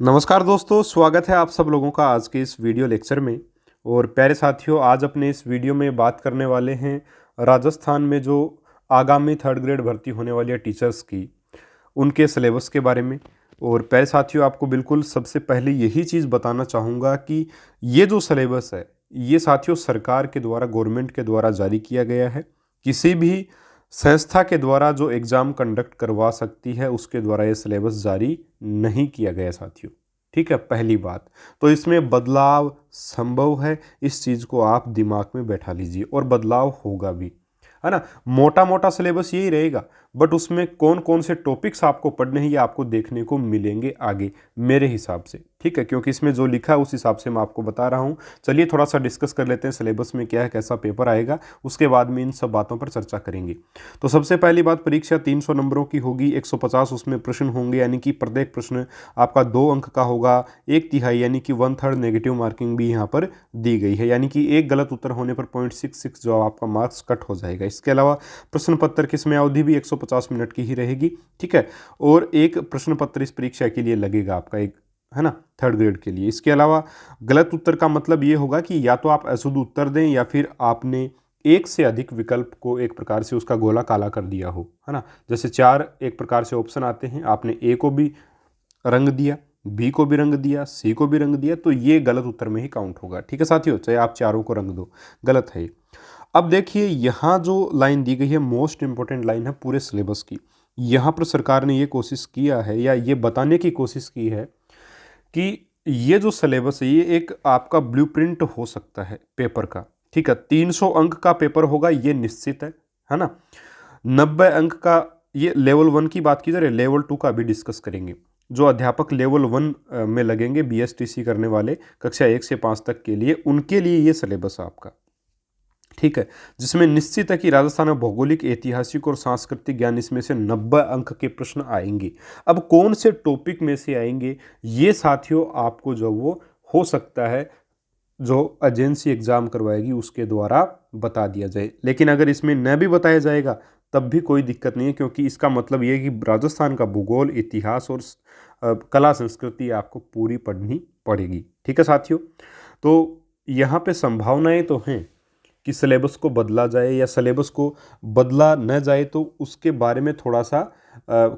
नमस्कार दोस्तों, स्वागत है आप सब लोगों का आज के इस वीडियो लेक्चर में। और प्यारे साथियों, आज अपने इस वीडियो में बात करने वाले हैं राजस्थान में जो आगामी थर्ड ग्रेड भर्ती होने वाली है टीचर्स की, उनके सिलेबस के बारे में। और प्यारे साथियों, आपको बिल्कुल सबसे पहले यही चीज़ बताना चाहूँगा कि ये जो सिलेबस है, ये साथियों सरकार के द्वारा, गवर्नमेंट के द्वारा जारी किया गया है। किसी भी संस्था के द्वारा जो एग्ज़ाम कंडक्ट करवा सकती है, उसके द्वारा ये सिलेबस जारी नहीं किया गया साथियों। ठीक है, पहली बात तो इसमें बदलाव संभव है, इस चीज़ को आप दिमाग में बैठा लीजिए। और बदलाव होगा भी, है ना। मोटा मोटा सिलेबस यही रहेगा, बट उसमें कौन कौन से टॉपिक्स आपको पढ़ने हैं ये आपको देखने को मिलेंगे आगे, मेरे हिसाब से। ठीक है, क्योंकि इसमें जो लिखा है उस हिसाब से मैं आपको बता रहा हूँ। चलिए थोड़ा सा डिस्कस कर लेते हैं सिलेबस में क्या है, कैसा पेपर आएगा, उसके बाद में इन सब बातों पर चर्चा करेंगे। तो सबसे पहली बात, परीक्षा 300 नंबरों की होगी, 150 उसमें प्रश्न होंगे, यानी कि प्रत्येक प्रश्न आपका 2 अंक का होगा। 1/3 यानी कि 1/3 नेगेटिव मार्किंग भी यहाँ पर दी गई है, यानी कि एक गलत उत्तर होने पर 0.66 जो आपका मार्क्स कट हो जाएगा। इसके अलावा प्रश्न पत्र की समय अवधि भी 150 मिनट की ही रहेगी। ठीक है, और एक प्रश्न पत्र इस परीक्षा के लिए लगेगा आपका, एक, है ना, थर्ड ग्रेड के लिए। इसके अलावा गलत उत्तर का मतलब ये होगा कि या तो आप अशुद्ध उत्तर दें या फिर आपने एक से अधिक विकल्प को एक प्रकार से उसका गोला काला कर दिया हो, है ना। जैसे 4 एक प्रकार से ऑप्शन आते हैं, आपने ए को भी रंग दिया, बी को भी रंग दिया, सी को भी रंग दिया, तो ये गलत उत्तर में ही काउंट होगा। ठीक है साथियों, चाहे आप चारों को रंग दो, गलत है ये। अब देखिए, यहाँ जो लाइन दी गई है, मोस्ट इंपॉर्टेंट लाइन है पूरे सिलेबस की। यहाँ पर सरकार ने ये कोशिश किया है, या ये बताने की कोशिश की है कि ये जो सिलेबस है, ये एक आपका ब्लूप्रिंट हो सकता है पेपर का। ठीक है, 300 अंक का पेपर होगा, ये निश्चित है ना। 90 अंक का, ये लेवल 1 की बात की जा रही है, लेवल 2 का भी डिस्कस करेंगे। जो अध्यापक लेवल 1 में लगेंगे, बीएसटीसी करने वाले कक्षा 1 से 5 तक के लिए, उनके लिए ये सिलेबस है आपका। ठीक है, जिसमें निश्चित है कि राजस्थान में भौगोलिक, ऐतिहासिक और सांस्कृतिक ज्ञान, इसमें से 90 अंक के प्रश्न आएंगे। अब कौन से टॉपिक में से आएंगे, ये साथियों आपको जो वो हो सकता है जो एजेंसी एग्जाम करवाएगी उसके द्वारा बता दिया जाए। लेकिन अगर इसमें न भी बताया जाएगा तब भी कोई दिक्कत नहीं है, क्योंकि इसका मतलब ये है कि राजस्थान का भूगोल, इतिहास और कला संस्कृति आपको पूरी पढ़नी पड़ेगी। ठीक है साथियों, तो यहाँ पे संभावनाएं तो हैं कि सिलेबस को बदला जाए, या सिलेबस को बदला न जाए तो उसके बारे में थोड़ा सा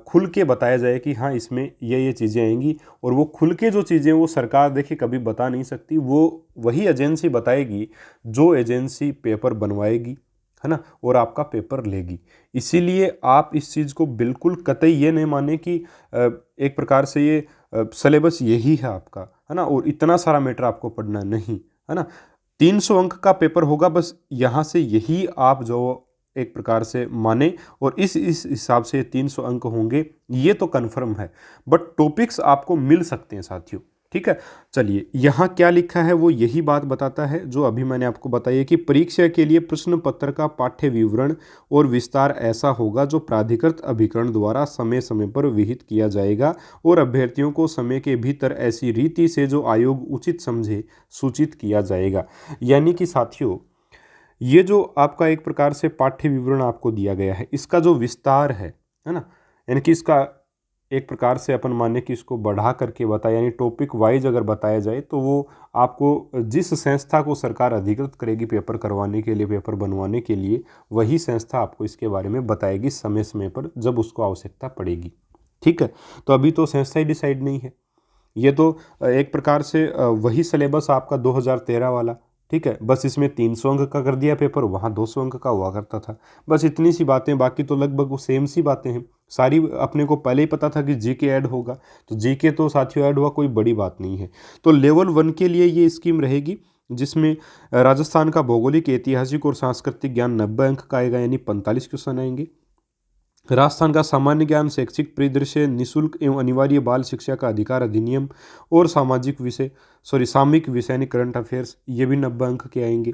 खुल के बताया जाए कि हाँ, इसमें ये चीज़ें आएंगी। और वो खुल के जो चीज़ें वो सरकार देखिए कभी बता नहीं सकती, वो वही एजेंसी बताएगी जो एजेंसी पेपर बनवाएगी, है ना, और आपका पेपर लेगी। इसीलिए आप इस चीज़ को बिल्कुल कतई ये नहीं माने कि एक प्रकार से ये सिलेबस यही है आपका, है ना, और इतना सारा मैटर आपको पढ़ना नहीं, है ना। 300 अंक का पेपर होगा, बस यहाँ से यही आप जो एक प्रकार से माने, और इस हिसाब से 300 अंक होंगे, ये तो कन्फर्म है। बट टॉपिक्स आपको मिल सकते हैं साथियों। ठीक है, चलिए यहाँ क्या लिखा है वो यही बात बताता है जो अभी मैंने आपको बताई है कि परीक्षा के लिए प्रश्न पत्र का पाठ्य विवरण और विस्तार ऐसा होगा जो प्राधिकृत अभिकरण द्वारा समय समय पर विहित किया जाएगा, और अभ्यर्थियों को समय के भीतर ऐसी रीति से जो आयोग उचित समझे सूचित किया जाएगा। यानी कि साथियों, ये जो आपका एक प्रकार से पाठ्य विवरण आपको दिया गया है, इसका जो विस्तार है ना, यानी कि इसका एक प्रकार से अपन माने कि इसको बढ़ा करके बताया, यानी टॉपिक वाइज अगर बताया जाए तो वो आपको जिस संस्था को सरकार अधिकृत करेगी पेपर करवाने के लिए, पेपर बनवाने के लिए, वही संस्था आपको इसके बारे में बताएगी समय समय पर जब उसको आवश्यकता पड़ेगी। ठीक है, तो अभी तो संस्था ही डिसाइड नहीं है, ये तो एक प्रकार से वही सिलेबस आपका 2013 वाला। ठीक है, बस इसमें 300 अंक का कर दिया पेपर, वहाँ 200 अंक का हुआ करता था। बस इतनी सी बातें, बाकी तो लगभग वो सेम सी बातें हैं सारी। अपने को पहले ही पता था कि जीके ऐड होगा, तो जीके तो साथियों ऐड हुआ, कोई बड़ी बात नहीं है। तो लेवल 1 के लिए ये स्कीम रहेगी, जिसमें राजस्थान का भौगोलिक, ऐतिहासिक और सांस्कृतिक ज्ञान 90 अंक का आएगा, यानी 45 क्वेश्चन आएंगे। राजस्थान का सामान्य ज्ञान, शैक्षिक परिदृश्य, निःशुल्क एवं अनिवार्य बाल शिक्षा का अधिकार अधिनियम, और सामाजिक विषय, सामयिक विषय यानी करंट अफेयर्स, ये भी 90 अंक के आएंगे।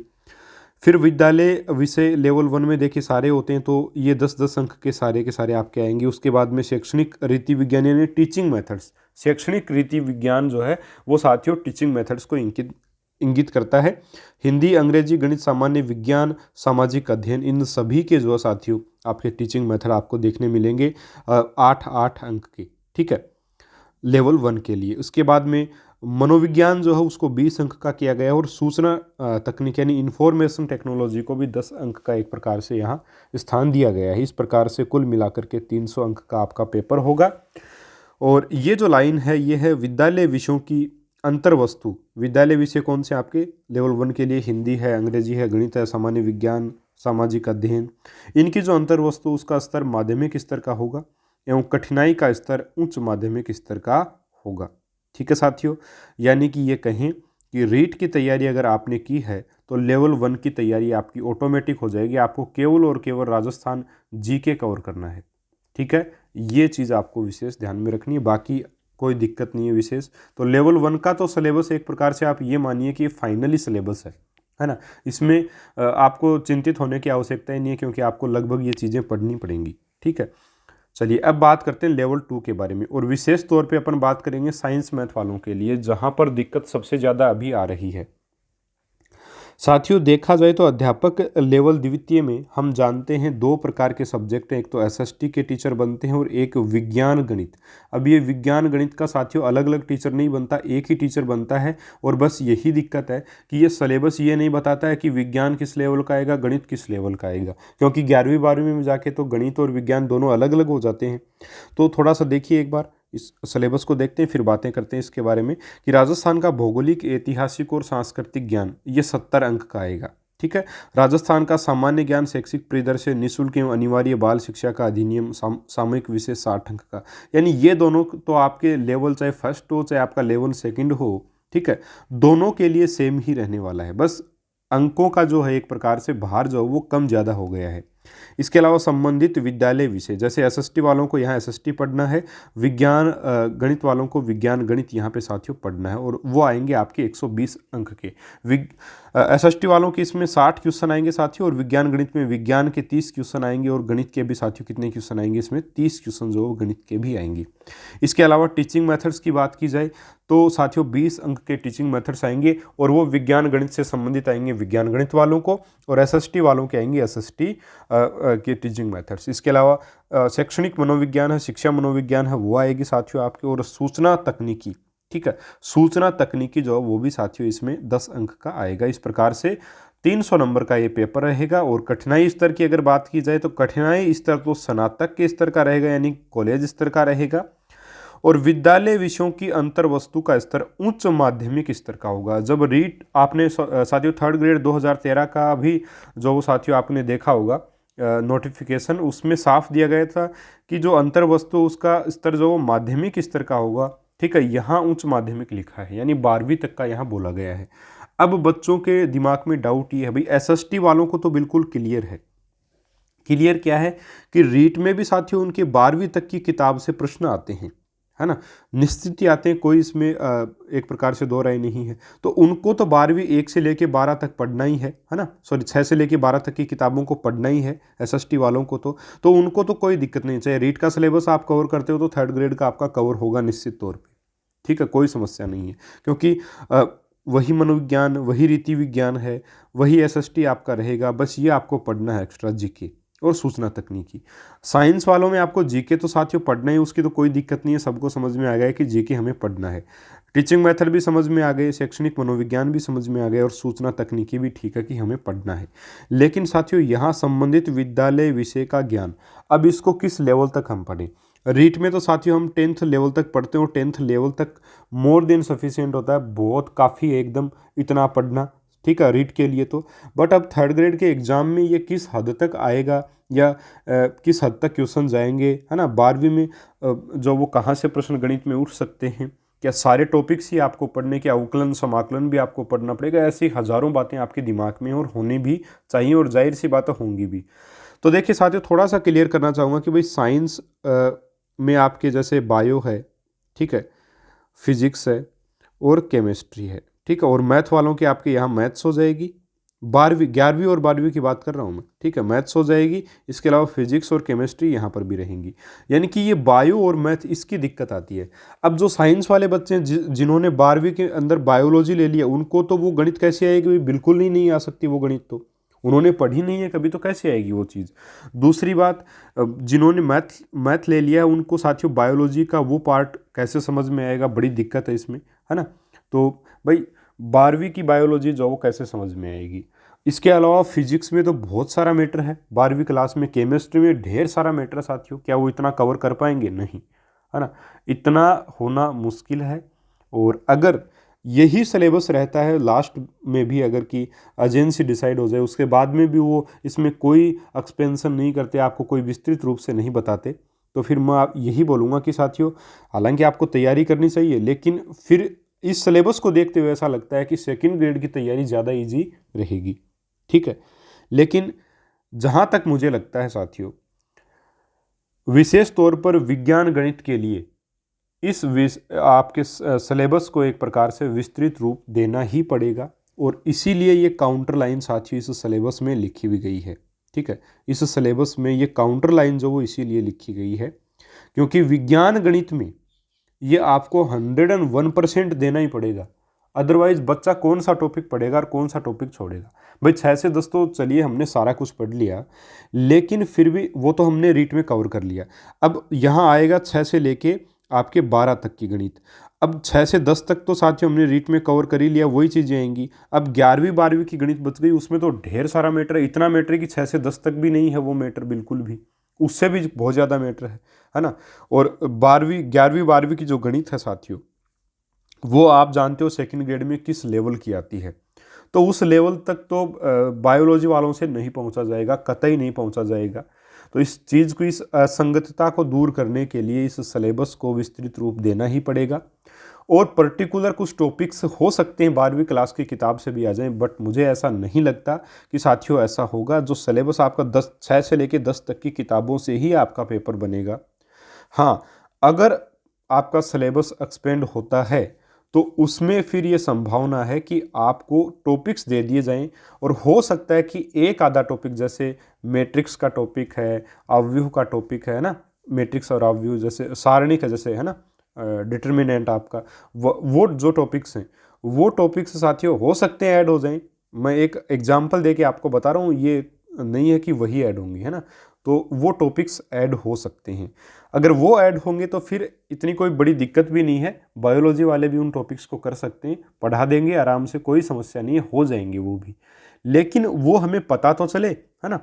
फिर विद्यालय विषय लेवल 1 में देखिए सारे होते हैं, तो ये 10-10 अंक के सारे आपके आएंगे। उसके बाद में शैक्षणिक रीति विज्ञान यानी टीचिंग मेथड्स, शैक्षणिक रीति विज्ञान जो है वो साथियों टीचिंग मेथड्स को इंगित करता है। हिंदी, अंग्रेजी, गणित, सामान्य विज्ञान, सामाजिक अध्ययन, इन सभी के जो साथियों आपके टीचिंग मेथड आपको देखने मिलेंगे 8-8 अंक के। ठीक है, लेवल 1 के लिए। उसके बाद में मनोविज्ञान जो है उसको 20 अंक का किया गया और सूचना तकनीक यानी इंफॉर्मेशन टेक्नोलॉजी को भी 10 अंक का एक प्रकार से यहाँ स्थान दिया गया है। इस प्रकार से कुल मिलाकर के 300 अंक का आपका पेपर होगा। और ये जो लाइन है ये है विद्यालय विषयों की अंतर्वस्तु। विद्यालय विषय कौन से आपके लेवल 1 के लिए? हिंदी है, अंग्रेजी है, गणित है, सामान्य विज्ञान, सामाजिक अध्ययन। इनकी जो अंतर्वस्तु उसका स्तर माध्यमिक स्तर का होगा एवं कठिनाई का स्तर उच्च माध्यमिक स्तर का होगा। ठीक है साथियों, यानी कि ये कहें कि रीट की तैयारी अगर आपने की है तो लेवल 1 की तैयारी आपकी ऑटोमेटिक हो जाएगी। आपको केवल और केवल राजस्थान जीके कवर करना है। ठीक है, ये चीज़ आपको विशेष ध्यान में रखनी है, बाकी कोई दिक्कत नहीं है विशेष। तो लेवल 1 का तो सिलेबस एक प्रकार से आप ये मानिए कि फाइनली सिलेबस है ना। इसमें आपको चिंतित होने की आवश्यकता ही नहीं है क्योंकि आपको लगभग ये चीज़ें पढ़नी पड़ेंगी। ठीक है, चलिए अब बात करते हैं लेवल 2 के बारे में और विशेष तौर पे अपन बात करेंगे साइंस मैथ वालों के लिए, जहाँ पर दिक्कत सबसे ज़्यादा अभी आ रही है। साथियों देखा जाए तो अध्यापक लेवल द्वितीय में हम जानते हैं 2 प्रकार के सब्जेक्ट हैं, एक तो एसएसटी के टीचर बनते हैं और एक विज्ञान गणित। अब ये विज्ञान गणित का साथियों अलग अलग टीचर नहीं बनता, एक ही टीचर बनता है। और बस यही दिक्कत है कि ये सिलेबस ये नहीं बताता है कि विज्ञान किस लेवल का आएगा, गणित किस लेवल का आएगा, क्योंकि 11वीं 12वीं में जाके तो गणित और विज्ञान दोनों अलग अलग हो जाते हैं। तो थोड़ा सा देखिए एक बार इस सिलेबस को देखते हैं, फिर बातें करते हैं इसके बारे में कि राजस्थान का भौगोलिक, ऐतिहासिक और सांस्कृतिक ज्ञान ये 70 अंक का आएगा। ठीक है, राजस्थान का सामान्य ज्ञान, शैक्षिक परिदृश्य, निःशुल्क एवं अनिवार्य बाल शिक्षा का अधिनियम, सामयिक विषय 60 अंक का। यानी ये दोनों तो आपके लेवल चाहे फर्स्ट हो चाहे आपका लेवल सेकंड हो, ठीक है, दोनों के लिए सेम ही रहने वाला है। बस अंकों का जो है एक प्रकार से भार जो है वो कम ज़्यादा हो गया है। इसके अलावा संबंधित विद्यालय विषय, जैसे एसएसटी वालों को यहाँ एसएसटी पढ़ना है, विज्ञान गणित वालों को विज्ञान गणित यहाँ पे साथियों पढ़ना है और वो आएंगे आपके 120 अंक के। एसएसटी वालों के इसमें 60 क्वेश्चन आएंगे साथियों और विज्ञान गणित में विज्ञान के 30 क्वेश्चन आएंगे और गणित के भी साथियों कितने क्वेश्चन आएंगे? इसमें 30 क्वेश्चन जो गणित के भी आएंगे। इसके अलावा टीचिंग मेथड्स की बात की जाए तो साथियों 20 अंक के टीचिंग मेथड्स आएंगे और वो विज्ञान गणित से संबंधित आएंगे विज्ञान गणित वालों को, और एसएसटी वालों के आएंगे एसएसटी के टीचिंग मेथड्स। इसके अलावा शैक्षणिक मनोविज्ञान है, शिक्षा मनोविज्ञान है, वो आएगी साथियों आपके, और सूचना तकनीकी, ठीक है, सूचना तकनीकी जो है वो भी साथियों इसमें 10 अंक का आएगा। इस प्रकार से 300 नंबर का ये पेपर रहेगा। और कठिनाई स्तर की अगर बात की जाए तो कठिनाई स्तर तो स्नातक के स्तर का रहेगा यानी कॉलेज स्तर का रहेगा, और विद्यालय विषयों की अंतर्वस्तु का स्तर उच्च माध्यमिक स्तर का होगा। जब रीट आपने साथियों 3rd ग्रेड 2013 का भी जो साथियों आपने देखा होगा नोटिफिकेशन, उसमें साफ दिया गया था कि जो अंतर्वस्तु उसका स्तर जो माध्यमिक स्तर का होगा। ठीक है, यहाँ उच्च माध्यमिक लिखा है यानी 12वीं तक का यहाँ बोला गया है। अब बच्चों के दिमाग में डाउट ये है भाई, एसएसटी वालों को तो बिल्कुल क्लियर है। क्लियर क्या है कि रीट में भी साथियों उनके 12वीं तक की किताब से प्रश्न आते हैं, है ना, निश्चित ही आते हैं, कोई इसमें एक प्रकार से दो राय नहीं है। तो उनको तो 12वीं 1 से लेके 12 तक पढ़ना ही है ना, सॉरी 6 से लेके 12 तक की किताबों को पढ़ना ही है एसएसटी वालों को। तो उनको तो कोई दिक्कत नहीं, चाहे रीट का सिलेबस आप कवर करते हो तो 3rd ग्रेड का आपका कवर होगा निश्चित तौर पर। ठीक है, कोई समस्या नहीं है, क्योंकि वही मनोविज्ञान, वही रीति विज्ञान है, वही एसएसटी आपका रहेगा। बस ये आपको पढ़ना है एक्स्ट्रा जीके और सूचना तकनीकी। साइंस वालों में आपको जीके तो साथियों पढ़ना ही, उसकी तो कोई दिक्कत नहीं है, सबको समझ में आ गया कि जीके हमें पढ़ना है। टीचिंग मेथड भी समझ में आ गए, शैक्षणिक मनोविज्ञान भी समझ में आ गए और सूचना तकनीकी भी ठीक है कि हमें पढ़ना है। लेकिन साथियों यहाँ संबंधित विद्यालय विषय का ज्ञान, अब इसको किस लेवल तक हम पढ़ें? रीट में तो साथियों हम 10th लेवल तक पढ़ते हैं और 10th लेवल तक मोर देन सफिशिएंट होता है, बहुत काफ़ी एकदम इतना पढ़ना, ठीक है, रीट के लिए तो। बट अब 3rd ग्रेड के एग्जाम में ये किस हद तक आएगा या किस हद तक क्वेश्चन जाएंगे, है ना, 12वीं में जो वो कहाँ से प्रश्न गणित में उठ सकते हैं, क्या सारे टॉपिक्स ही आपको पढ़ने के, अवकलन समाकलन भी आपको पढ़ना पड़ेगा? ऐसी हज़ारों बातें आपके दिमाग में और होनी भी चाहिए और जाहिर सी बातें होंगी भी। तो देखिए साथियों थोड़ा सा क्लियर करना चाहूँगा कि भाई साइंस में आपके जैसे बायो है, ठीक है, फिजिक्स है और केमिस्ट्री है, ठीक है, और मैथ वालों की आपके यहाँ मैथ्स हो जाएगी, 11वीं और 12वीं की बात कर रहा हूँ मैं, ठीक है, मैथ्स हो जाएगी। इसके अलावा फिजिक्स और केमिस्ट्री यहाँ पर भी रहेंगी, यानी कि ये बायो और मैथ इसकी दिक्कत आती है। अब जो साइंस वाले बच्चे हैं जिन्होंने 12वीं के अंदर बायोलॉजी ले लिया, उनको तो वो गणित कैसे आएगी? बिल्कुल ही नहीं आ सकती वो गणित, तो उन्होंने पढ़ी नहीं है कभी, तो कैसे आएगी वो चीज़। दूसरी बात, जिन्होंने मैथ ले लिया है उनको साथियों बायोलॉजी का वो पार्ट कैसे समझ में आएगा, बड़ी दिक्कत है इसमें, है ना। तो भाई 12वीं की बायोलॉजी जो वो कैसे समझ में आएगी। इसके अलावा फिजिक्स में तो बहुत सारा मैटर है 12वीं क्लास में, केमिस्ट्री में ढेर सारा मैटर है साथियों, क्या वो इतना कवर कर पाएंगे, नहीं, है ना। इतना होना मुश्किल है। और अगर यही सिलेबस रहता है लास्ट में भी, अगर कि एजेंसी डिसाइड हो जाए उसके बाद में भी वो इसमें कोई एक्सपेंशन नहीं करते, आपको कोई विस्तृत रूप से नहीं बताते, तो फिर मैं यही बोलूँगा कि साथियों हालांकि आपको तैयारी करनी चाहिए, लेकिन फिर इस सिलेबस को देखते हुए ऐसा लगता है कि सेकंड ग्रेड की तैयारी ज़्यादा इजी रहेगी, ठीक है। लेकिन जहाँ तक मुझे लगता है साथियों, विशेष तौर पर विज्ञान गणित के लिए आपके सिलेबस को एक प्रकार से विस्तृत रूप देना ही पड़ेगा, और इसीलिए ये काउंटर लाइन साथियों इस सिलेबस में लिखी हुई गई है, ठीक है। इस सिलेबस में ये काउंटर लाइन जो वो इसीलिए लिखी गई है क्योंकि विज्ञान गणित में ये आपको 101% देना ही पड़ेगा, अदरवाइज बच्चा कौन सा टॉपिक पढ़ेगा और कौन सा टॉपिक छोड़ेगा। भाई 6 से 10 तो चलिए हमने सारा कुछ पढ़ लिया, लेकिन फिर भी वो तो हमने रीट में कवर कर लिया। अब यहाँ आएगा 6 से लेके आपके 12 तक की गणित। अब 6 से 10 तक तो साथियों हमने रीट में कवर कर ही लिया, वही चीज़ें आएंगी। अब 11वीं 12वीं की गणित बच गई, उसमें तो ढेर सारा मैटर है, इतना मैटर है कि 6 से 10 तक भी नहीं है वो मैटर, बिल्कुल भी, उससे भी बहुत ज़्यादा मैटर है ना। और 11वीं 12वीं की जो गणित है साथियों, वो आप जानते हो सेकंड ग्रेड में किस लेवल की आती है, तो उस लेवल तक तो बायोलॉजी वालों से नहीं पहुंचा जाएगा, कतई नहीं पहुंचा जाएगा। तो इस चीज़ को, इस असंगतता को दूर करने के लिए इस सिलेबस को विस्तृत रूप देना ही पड़ेगा। और पर्टिकुलर कुछ टॉपिक्स हो सकते हैं 12वीं क्लास की किताब से भी आ जाएं, बट मुझे ऐसा नहीं लगता कि साथियों ऐसा होगा। जो सिलेबस आपका 6 से लेकर 10 तक की किताबों से ही आपका पेपर बनेगा। हाँ, अगर आपका सिलेबस एक्सपेंड होता है तो उसमें फिर ये संभावना है कि आपको टॉपिक्स दे दिए जाएं, और हो सकता है कि एक आधा टॉपिक, जैसे मैट्रिक्स का टॉपिक है, अवयव का टॉपिक है ना, मैट्रिक्स और अवयव जैसे सारणिक है, जैसे है ना डिटर्मिनेंट आपका, वो जो टॉपिक्स हैं वो टॉपिक्स साथियों हो सकते हैं ऐड हो जाएं। मैं एक एग्जांपल देके आपको बता रहा हूँ, ये नहीं है कि वही ऐड होंगी, है ना। तो वो टॉपिक्स ऐड हो सकते हैं। अगर वो ऐड होंगे तो फिर इतनी कोई बड़ी दिक्कत भी नहीं है, बायोलॉजी वाले भी उन टॉपिक्स को कर सकते हैं, पढ़ा देंगे आराम से, कोई समस्या नहीं है, हो जाएंगे वो भी। लेकिन वो हमें पता तो चले, है ना।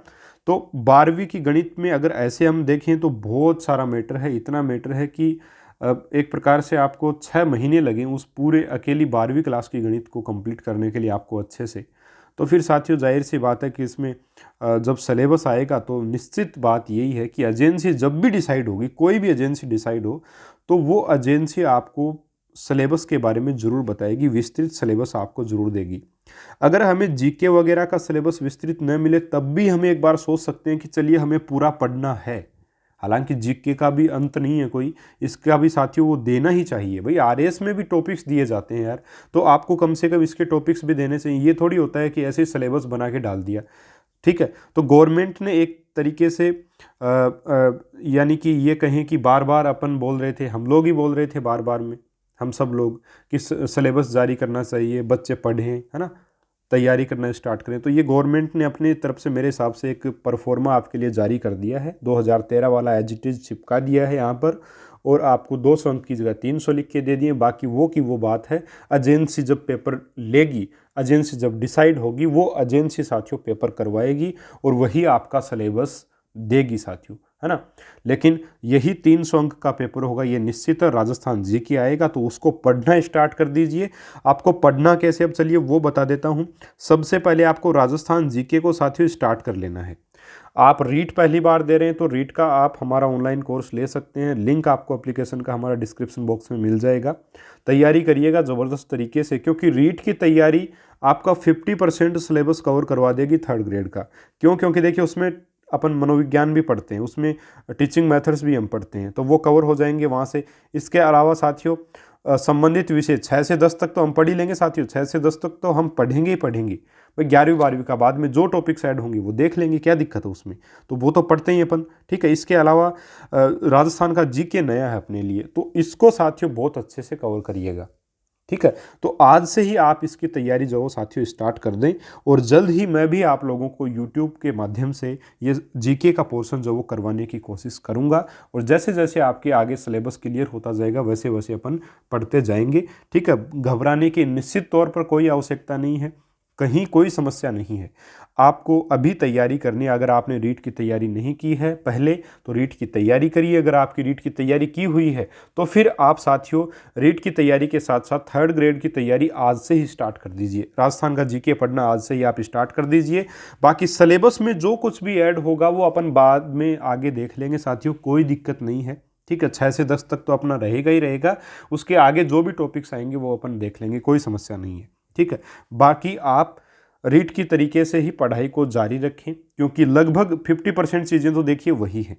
तो 12वीं की गणित में अगर ऐसे हम देखें तो बहुत सारा मैटर है, इतना मैटर है कि एक प्रकार से आपको 6 महीने लगे उस पूरे अकेली 12वीं क्लास की गणित को कंप्लीट करने के लिए आपको अच्छे से। तो फिर साथियों जाहिर सी बात है कि इसमें जब सिलेबस आएगा तो निश्चित बात यही है कि एजेंसी जब भी डिसाइड होगी, कोई भी एजेंसी डिसाइड हो, तो वो एजेंसी आपको सिलेबस के बारे में ज़रूर बताएगी, विस्तृत सिलेबस आपको ज़रूर देगी। अगर हमें जीके वगैरह का सिलेबस विस्तृत न मिले तब भी हम एक बार सोच सकते हैं कि चलिए हमें पूरा पढ़ना है। हालांकि जीके का भी अंत नहीं है कोई, इसका भी साथियों वो देना ही चाहिए। भाई आरएस में भी टॉपिक्स दिए जाते हैं यार, तो आपको कम से कम इसके टॉपिक्स भी देने चाहिए। ये थोड़ी होता है कि ऐसे सिलेबस बना के डाल दिया, ठीक है। तो गवर्नमेंट ने एक तरीके से यानी कि ये कहें कि बार बार अपन बोल रहे थे, हम लोग ही बोल रहे थे बार बार में, हम सब लोग, कि सिलेबस जारी करना चाहिए, बच्चे पढ़ें, है ना, तैयारी करना स्टार्ट करें। तो ये गवर्नमेंट ने अपनी तरफ से मेरे हिसाब से एक परफॉर्मा आपके लिए जारी कर दिया है, 2013 वाला एज इट इज़ चिपका दिया है यहाँ पर, और आपको 200 अंक की जगह 300 लिख के दे दिए। बाकी वो की वो बात है, एजेंसी जब पेपर लेगी, एजेंसी जब डिसाइड होगी, वो एजेंसी साथियों पेपर करवाएगी और वही आपका सिलेबस देगी साथियों, है ना। लेकिन यही 300 अंक का पेपर होगा, ये निश्चित है। राजस्थान जी के आएगा तो उसको पढ़ना स्टार्ट कर दीजिए। आपको पढ़ना कैसे, अब चलिए वो बता देता हूँ। सबसे पहले आपको राजस्थान जीके को साथियों स्टार्ट कर लेना है। आप रीट पहली बार दे रहे हैं तो रीट का आप हमारा ऑनलाइन कोर्स ले सकते हैं, लिंक आपको एप्लीकेशन का हमारा डिस्क्रिप्शन बॉक्स में मिल जाएगा। तैयारी करिएगा ज़बरदस्त तरीके से, क्योंकि रीट की तैयारी आपका 50% सिलेबस कवर करवा देगी थर्ड ग्रेड का। क्यों? क्योंकि देखिए उसमें अपन मनोविज्ञान भी पढ़ते हैं, उसमें टीचिंग मेथड्स भी हम पढ़ते हैं, तो वो कवर हो जाएंगे वहाँ से। इसके अलावा साथियों संबंधित विषय 6 से 10 तक तो हम पढ़ ही लेंगे साथियों, 6 से 10 तक तो हम पढ़ेंगे ही पढ़ेंगे। भाई 11वीं 12वीं का बाद में जो टॉपिक्स ऐड होंगे वो देख लेंगे, क्या दिक्कत है उसमें, तो वो तो पढ़ते ही अपन, ठीक है। इसके अलावा राजस्थान का जीके नया है अपने लिए, तो इसको साथियों बहुत अच्छे से कवर करिएगा। ठीक है। तो आज से ही आप इसकी तैयारी जो साथियों स्टार्ट कर दें, और जल्द ही मैं भी आप लोगों को यूट्यूब के माध्यम से ये जीके का पोर्शन जो वो करवाने की कोशिश करूंगा। और जैसे जैसे आपके आगे सिलेबस क्लियर होता जाएगा वैसे वैसे अपन पढ़ते जाएंगे। ठीक है, घबराने की निश्चित तौर पर कोई आवश्यकता नहीं है, कहीं कोई समस्या नहीं है। आपको अभी तैयारी करनी है। अगर आपने रीट की तैयारी नहीं की है पहले तो रीट की तैयारी करिए। अगर आपकी रीट की तैयारी की हुई है तो फिर आप साथियों रीट की तैयारी के साथ साथ थर्ड ग्रेड की तैयारी आज से ही स्टार्ट कर दीजिए। राजस्थान का जीके पढ़ना आज से ही आप स्टार्ट कर दीजिए। बाकी सिलेबस में जो कुछ भी ऐड होगा वो अपन बाद में आगे देख लेंगे साथियों, कोई दिक्कत नहीं है। ठीक है, 6 से 10 तक तो अपना रहेगा ही रहेगा, उसके आगे जो भी टॉपिक्स आएंगे वो अपन देख लेंगे, कोई समस्या नहीं है। ठीक है, बाकी आप रीट की तरीके से ही पढ़ाई को जारी रखें, क्योंकि लगभग 50% चीज़ें तो देखिए वही हैं।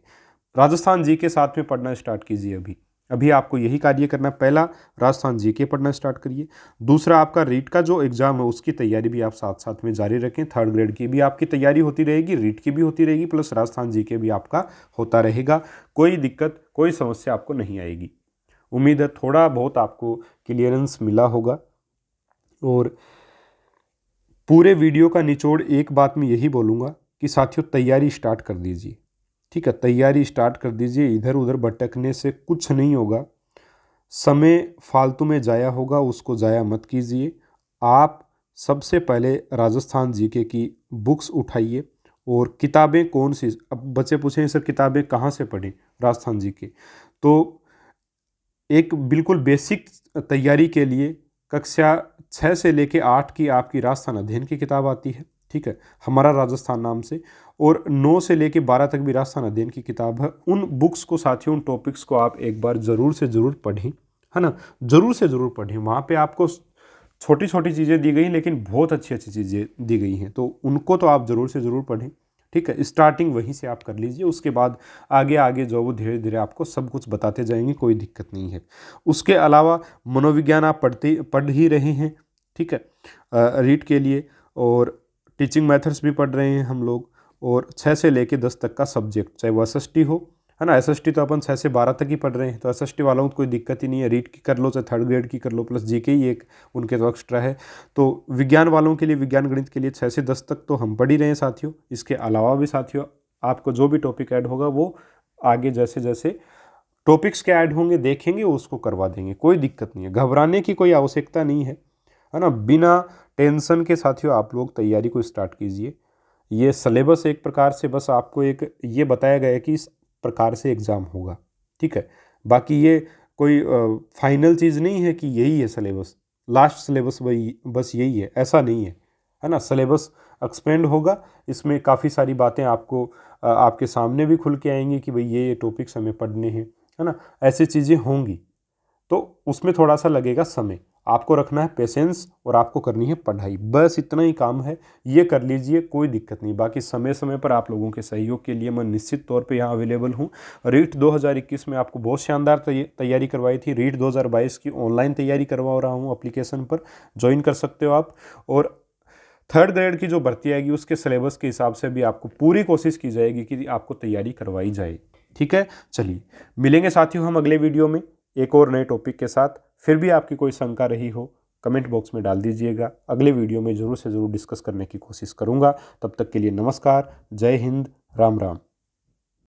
राजस्थान जी के साथ में पढ़ना स्टार्ट कीजिए। अभी अभी आपको यही कार्य करना। पहला, राजस्थान जी के पढ़ना स्टार्ट करिए। दूसरा, आपका रीट का जो एग्ज़ाम है उसकी तैयारी भी आप साथ साथ में जारी रखें। थर्ड ग्रेड की भी आपकी तैयारी होती रहेगी, रीट की भी होती रहेगी, प्लस राजस्थान जी के भी आपका होता रहेगा। कोई दिक्कत कोई समस्या आपको नहीं आएगी। उम्मीद है थोड़ा बहुत आपको क्लियरेंस मिला होगा। और पूरे वीडियो का निचोड़ एक बात में यही बोलूँगा कि साथियों तैयारी स्टार्ट कर दीजिए। ठीक है, तैयारी स्टार्ट कर दीजिए। इधर उधर भटकने से कुछ नहीं होगा, समय फालतू में जाया होगा, उसको जाया मत कीजिए। आप सबसे पहले राजस्थान जीके की बुक्स उठाइए। और किताबें कौन सी, अब बच्चे पूछें सर किताबें कहाँ से पढ़ें राजस्थान जीके, तो एक बिल्कुल बेसिक तैयारी के लिए कक्षा 6 से लेके 8 की आपकी राजस्थान अध्ययन की किताब आती है। ठीक है, हमारा राजस्थान नाम से। और 9 से लेके 12 तक भी राजस्थान अध्ययन की किताब है। उन बुक्स को साथियों, उन टॉपिक्स को आप एक बार ज़रूर से ज़रूर पढ़ें, है ना, ज़रूर से ज़रूर पढ़ें। वहाँ पे आपको छोटी छोटी चीज़ें दी गई लेकिन बहुत अच्छी अच्छी चीज़ें दी गई हैं, तो उनको तो आप ज़रूर से ज़रूर पढ़ें। ठीक है, स्टार्टिंग वहीं से आप कर लीजिए, उसके बाद आगे आगे जो वो धीरे धीरे आपको सब कुछ बताते जाएंगे, कोई दिक्कत नहीं है। उसके अलावा मनोविज्ञान आप पढ़ ही रहे हैं। ठीक है, रीट के लिए, और टीचिंग मेथड्स भी पढ़ रहे हैं हम लोग। और 6 से लेके 10 तक का सब्जेक्ट, चाहे वो एसएसटी हो, है ना, एसएसटी तो अपन 6 से 12 तक ही पढ़ रहे हैं, तो एसएसटी वालों को कोई दिक्कत ही नहीं है। रीट की कर लो चाहे थर्ड ग्रेड की कर लो, प्लस जीके ही एक उनके तो एक्स्ट्रा है। तो विज्ञान वालों के लिए, विज्ञान गणित के लिए 6 से 10 तक तो हम पढ़ ही रहे हैं साथियों। इसके अलावा भी साथियों आपको जो भी टॉपिक ऐड होगा वो आगे जैसे जैसे टॉपिक्स के ऐड होंगे देखेंगे उसको करवा देंगे, कोई दिक्कत नहीं है। घबराने की कोई आवश्यकता नहीं है ना। बिना टेंशन के साथियों आप लोग तैयारी को स्टार्ट कीजिए। ये सिलेबस एक प्रकार से बस आपको एक ये बताया गया है कि इस प्रकार से एग्ज़ाम होगा। ठीक है, बाकी ये कोई फाइनल चीज़ नहीं है कि यही है सिलेबस, लास्ट सिलेबस वही बस यही है, ऐसा नहीं है ना। सिलेबस एक्सपेंड होगा, इसमें काफ़ी सारी बातें आपको आपके सामने भी खुल के आएंगी कि भाई ये टॉपिक्स हमें पढ़ने हैं, है ना, ऐसी चीज़ें होंगी। तो उसमें थोड़ा सा लगेगा समय, आपको रखना है पेशेंस और आपको करनी है पढ़ाई, बस इतना ही काम है। ये कर लीजिए, कोई दिक्कत नहीं। बाकी समय समय पर आप लोगों के सहयोग के लिए मैं निश्चित तौर पे यहाँ अवेलेबल हूँ। रीट 2021 में आपको बहुत शानदार तैयारी करवाई थी। रीट 2022 की ऑनलाइन तैयारी करवा रहा हूँ, एप्लीकेशन पर ज्वाइन कर सकते हो आप। और थर्ड ग्रेड की जो भर्ती आएगी उसके सिलेबस के हिसाब से भी आपको पूरी कोशिश की जाएगी कि आपको तैयारी करवाई जाए। ठीक है, चलिए मिलेंगे साथियों हम अगले वीडियो में एक और नए टॉपिक के साथ। फिर भी आपकी कोई शंका रही हो कमेंट बॉक्स में डाल दीजिएगा, अगले वीडियो में ज़रूर से ज़रूर डिस्कस करने की कोशिश करूँगा। तब तक के लिए नमस्कार, जय हिंद, राम राम।